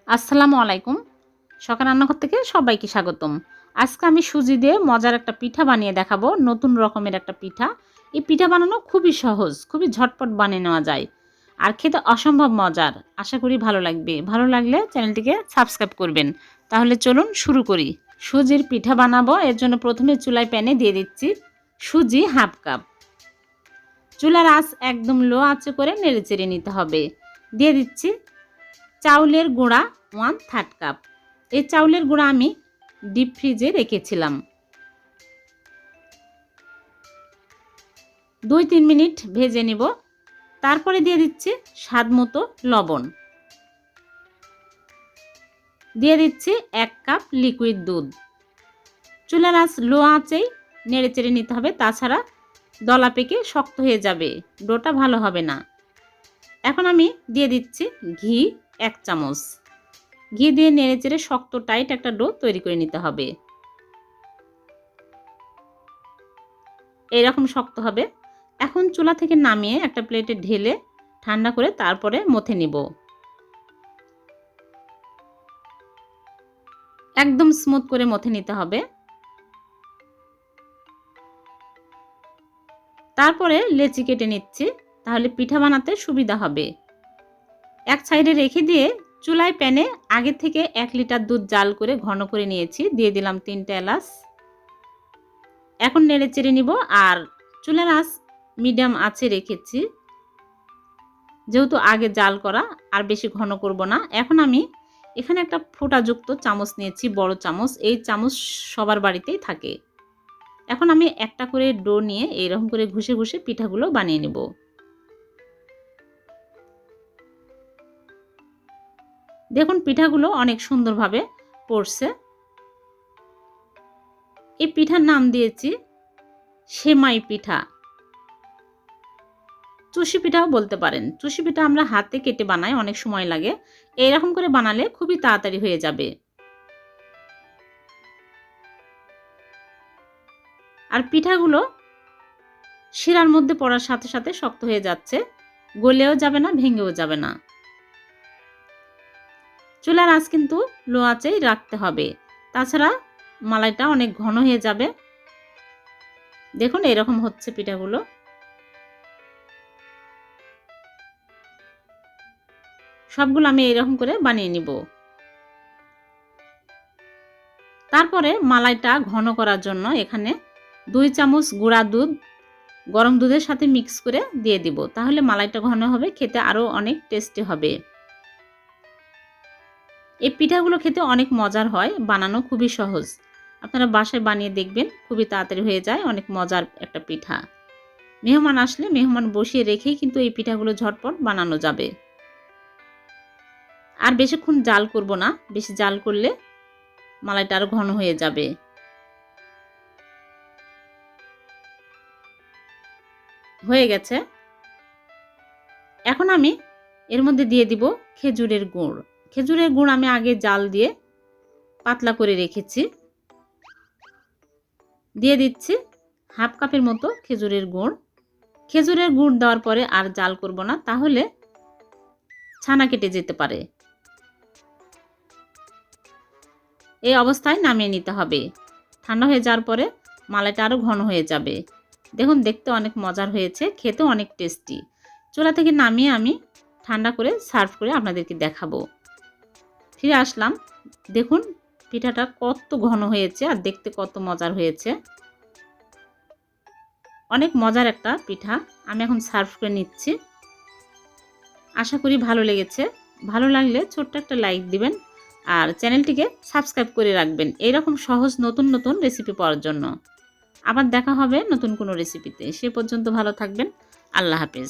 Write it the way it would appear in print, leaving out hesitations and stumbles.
আসসালামু আলাইকুম। সকাল রান্নাঘর থেকে সবাইকে স্বাগতম। আজকে আমি সুজি দিয়ে মজার একটা পিঠা বানিয়ে দেখাবো, নতুন রকমের একটা পিঠা। এই পিঠা বানানো খুবই সহজ, খুবই ঝটপট বানিয়ে নেওয়া যায় আর খেতে অসম্ভব মজার। আশা করি ভালো লাগবে। ভালো লাগলে চ্যানেলটিকে সাবস্ক্রাইব করবেন। তাহলে চলুন শুরু করি। সুজির পিঠা বানাবো, এর জন্য প্রথমে চুলায় প্যানে দিয়ে দিচ্ছি সুজি হাফ কাপ। চুলার আঁচ একদম লো আঁচে করে নেড়েচেড়ে নিতে হবে। দিয়ে দিচ্ছি চাউলের গুঁড়া 1/3 কাপ। এই চাউলের গুঁড়া আমি ডিপ ফ্রিজে রেখেছিলাম। 2-3 মিনিট ভেজে নিব। তারপরে দিয়ে দিচ্ছি স্বাদ মতো লবণ। দিয়ে দিচ্ছি 1 কাপ লিকুইড দুধ। চুলার আঁচ লো আঁচেই নেড়েচেড়ে নিতে হবে, তাছাড়া দলা পেকে শক্ত হয়ে যাবে, ডোটা ভালো হবে না। এখন আমি দিয়ে দিচ্ছি ঘি 1 চামচ। ঘি দিয়ে নেড়েচেড়ে শক্ত টাইট একটা ডো তৈরি করে নিতে হবে। এইরকম শক্ত হবে। এখন চুলা থেকে নামিয়ে একটা প্লেটে ঢেলে ঠান্ডা করে তারপরে মথে নিব। একদম স্মুথ করে মথে নিতে হবে। তারপরে লেচি কেটে নিচ্ছি, তাহলে পিঠা বানাতে সুবিধা হবে। এক সাইডে রেখে দিয়ে চুলায় প্যানে আগে থেকে 1 লিটার দুধ জাল করে ঘন করে নিয়েছি। দিয়ে দিলাম 3টে এলাচ। এখন নেড়ে চেড়ে নিব আর চুলার আঁচ মিডিয়াম আঁচে রেখেছি, যেহেতু আগে জাল করা, আর বেশি ঘন করব না। এখন আমি এখানে একটা ফোঁটাযুক্ত চামচ নিয়েছি, বড় চামচ। এই চামচ সবার বাড়িতেই থাকে। এখন আমি একটা করে ডো নিয়ে এইরকম করে ঘষে ঘষে পিঠাগুলো বানিয়ে নেব। দেখুন পিঠাগুলো অনেক সুন্দরভাবে পড়ছে। এই পিঠার নাম দিয়েছি সেমাই পিঠা, চুষি পিঠাও বলতে পারেন। চুষি পিঠা আমরা হাতে কেটে বানাই, অনেক সময় লাগে। এইরকম করে বানালে খুবই তাড়াতাড়ি হয়ে যাবে। আর পিঠাগুলো শিরার মধ্যে পড়ার সাথে সাথে শক্ত হয়ে যাচ্ছে, গলেও যাবে না, ভেঙেও যাবে না। চুলার আঁচ কিন্তু লো আঁচেই রাখতে হবে, তাছাড়া মালাইটা অনেক ঘন হয়ে যাবে। দেখুন এরকম হচ্ছে পিঠাগুলো। সবগুলো আমি এরকম করে বানিয়ে নিব। তারপরে মালাইটা ঘন করার জন্য এখানে 2 চামচ গুঁড়া দুধ গরম দুধের সাথে মিক্স করে দিয়ে দিব, তাহলে মালাইটা ঘন হবে, খেতে আরও অনেক টেস্টি হবে। এই পিঠাগুলো খেতে অনেক মজার হয়, বানানো খুবই সহজ। আপনারা বাসায় বানিয়ে দেখবেন, খুবই তাড়াতাড়ি হয়ে যায়, অনেক মজার একটা পিঠা। মেহমান আসলে মেহমান বসিয়ে রেখেই কিন্তু এই পিঠাগুলো ঝটপট বানানো যাবে। আর বেশিক্ষণ জাল করব না, বেশি জাল করলে মালাইটা আরও ঘন হয়ে যাবে। হয়ে গেছে। এখন আমি এর মধ্যে দিয়ে দিব খেজুরের গুড়। খেজুরের গুড় আমি আগে জাল দিয়ে পাতলা করে রেখেছি। দিয়ে দিচ্ছি হাফ কাপের মতো খেজুরের গুড়। খেজুরের গুড় দেওয়ার পরে আর জাল করব না, তাহলে ছানা কেটে যেতে পারে। এই অবস্থায় নামিয়ে নিতে হবে। ঠান্ডা হয়ে যাওয়ার পরে মালাইটা আরও ঘন হয়ে যাবে। দেখুন দেখতে অনেক মজার হয়েছে, খেতে অনেক টেস্টি। চুলা থেকে নামিয়ে আমি ঠান্ডা করে সার্ভ করে আপনাদেরকে দেখাবো। ফিরে আসলাম। দেখুন পিঠাটা কত ঘন হয়েছে আর দেখতে কত মজার হয়েছে। অনেক মজার একটা পিঠা। আমি এখন সার্ভ করে নিচ্ছি। আশা করি ভালো লেগেছে। ভালো লাগলে ছোট্ট একটা লাইক দিবেন আর চ্যানেলটিকে সাবস্ক্রাইব করে রাখবেন এইরকম সহজ নতুন নতুন রেসিপি পাওয়ার জন্য। আবার দেখা হবে নতুন কোনো রেসিপিতে। সে পর্যন্ত ভালো থাকবেন। আল্লাহ হাফেজ।